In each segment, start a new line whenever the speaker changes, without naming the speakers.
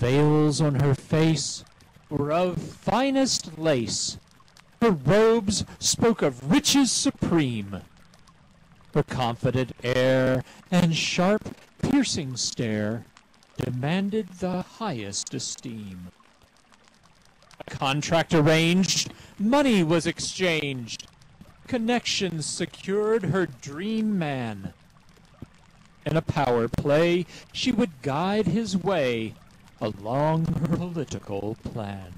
veils on her face were of finest lace. Her robes spoke of riches supreme. Her confident air and sharp, piercing stare demanded the highest esteem. A contract arranged, money was exchanged, connections secured her dream man. In a power play, she would guide his way along her political plan.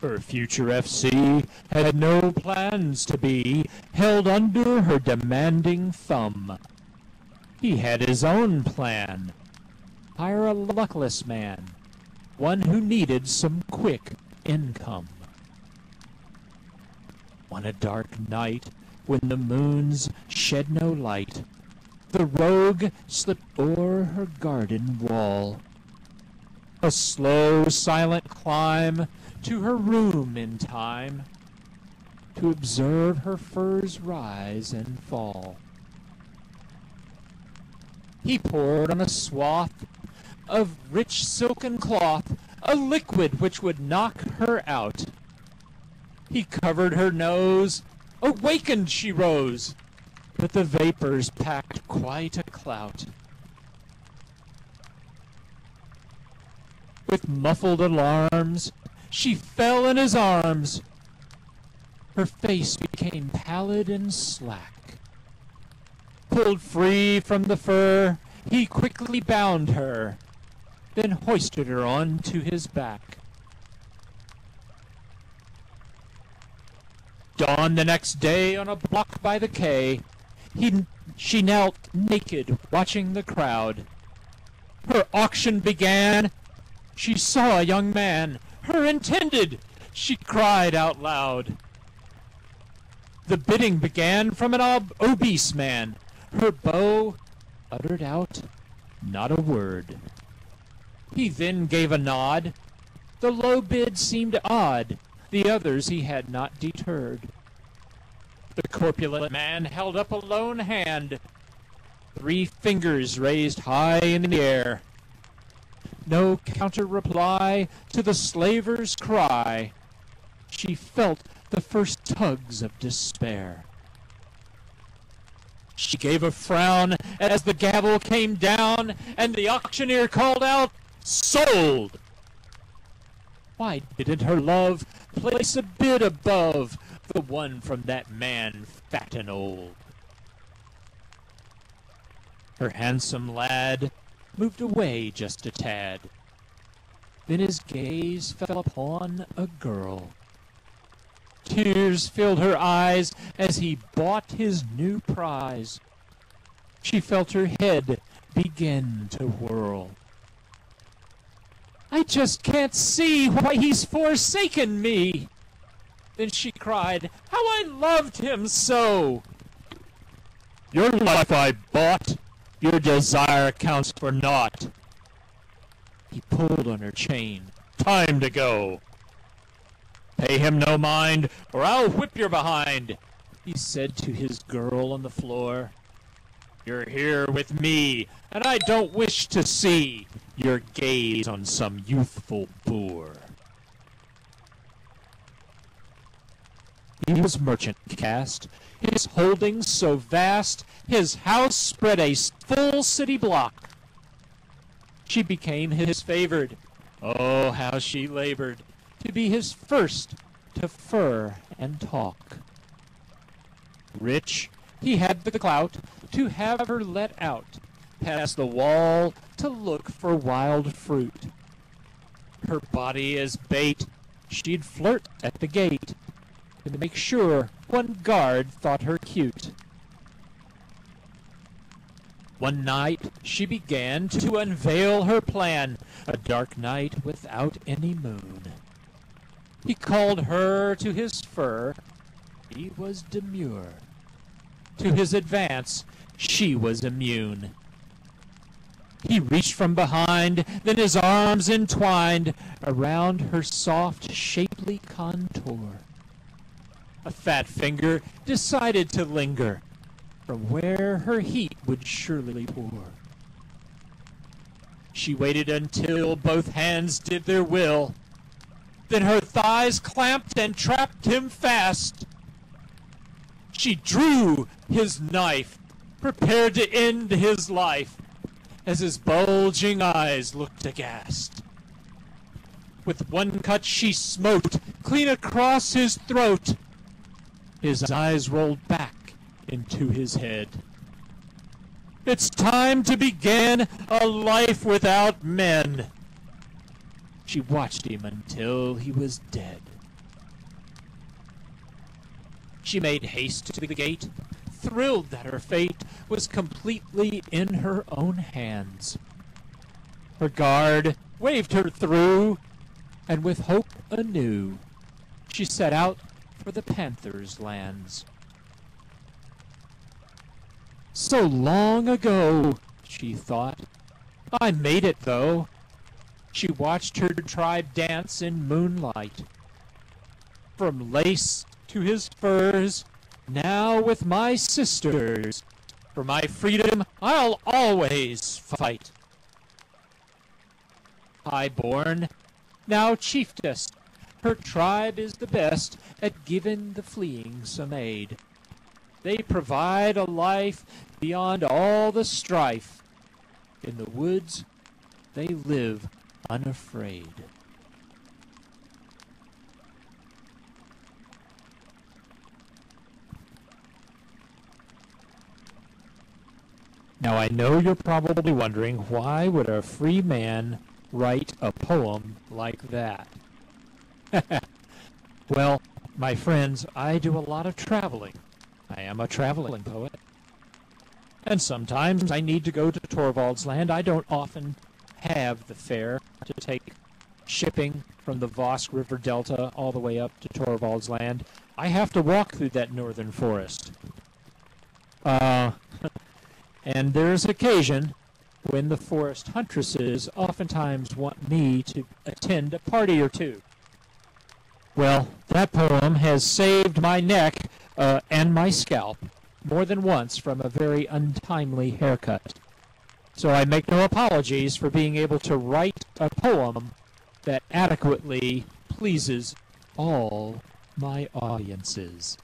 Her future FC had no plans to be held under her demanding thumb. He had his own plan. Hire a luckless man, one who needed some quick income. On a dark night, when the moons shed no light, the rogue slipped o'er her garden wall. A slow, silent climb to her room in time, to observe her furs rise and fall. He poured on a swath of rich silken cloth a liquid which would knock her out. He covered her nose, awakened she rose, but the vapors packed quite a clout. With muffled alarms, she fell in his arms. Her face became pallid and slack. Pulled free from the fur, he quickly bound her, then hoisted her onto his back. Dawn the next day on a block by the quay, she knelt naked, watching the crowd. Her auction began. She saw a young man, her intended. She cried out loud. The bidding began from an obese man. Her beau uttered out not a word. He then gave a nod. The low bid seemed odd. The others he had not deterred. The corpulent man held up a lone hand, 3 fingers raised high in the air. No counter reply to the slaver's cry. She felt the first tugs of despair. She gave a frown as the gavel came down, and the auctioneer called out, "Sold!" Why didn't her love place a bid above the one from that man fat and old? Her handsome lad moved away just a tad. Then his gaze fell upon a girl. Tears filled her eyes as he bought his new prize. She felt her head begin to whirl. "I just can't see why he's forsaken me." Then she cried, "How I loved him so!" "Your life I bought, your desire counts for naught." He pulled on her chain. "Time to go." "Pay him no mind, or I'll whip your behind," he said to his girl on the floor. "You're here with me, and I don't wish to see your gaze on some youthful boor." He was merchant caste, his holdings so vast, his house spread a full city block. She became his favored. Oh, how she labored to be his first to fur and talk. Rich, he had the clout to have her let out past the wall to look for wild fruit. Her body as bait, she'd flirt at the gate to make sure one guard thought her cute. One night she began to unveil her plan, a dark night without any moon. He called her to his fur. He was demure. To his advance, she was immune. He reached from behind, then his arms entwined around her soft, shapely contour. A fat finger decided to linger from where her heat would surely pour. She waited until both hands did their will. Then her thighs clamped and trapped him fast. She drew his knife, prepared to end his life, as his bulging eyes looked aghast. With one cut she smote clean across his throat. His eyes rolled back into his head. It's time to begin a life without men. She watched him until he was dead. She made haste to the gate, thrilled that her fate was completely in her own hands. Her guard waved her through, and with hope anew, she set out for the Panther's lands. So long ago, she thought, I made it though. She watched her tribe dance in moonlight. From lace to his furs, now with my sisters, for my freedom I'll always fight. High-born, now chiefess, her tribe is the best at giving the fleeing some aid. They provide a life beyond all the strife. In the woods, they live unafraid. Now I know you're probably wondering, why would a free man write a poem like that? Well, my friends, I do a lot of traveling. I am a traveling poet. And sometimes I need to go to Torvald's land. I don't often have the fare to take shipping from the Vosk River Delta all the way up to Torvald's land. I have to walk through that northern forest. And there's occasion when the forest huntresses oftentimes want me to attend a party or two. Well, that poem has saved my neck and my scalp more than once from a very untimely haircut. So I make no apologies for being able to write a poem that adequately pleases all my audiences.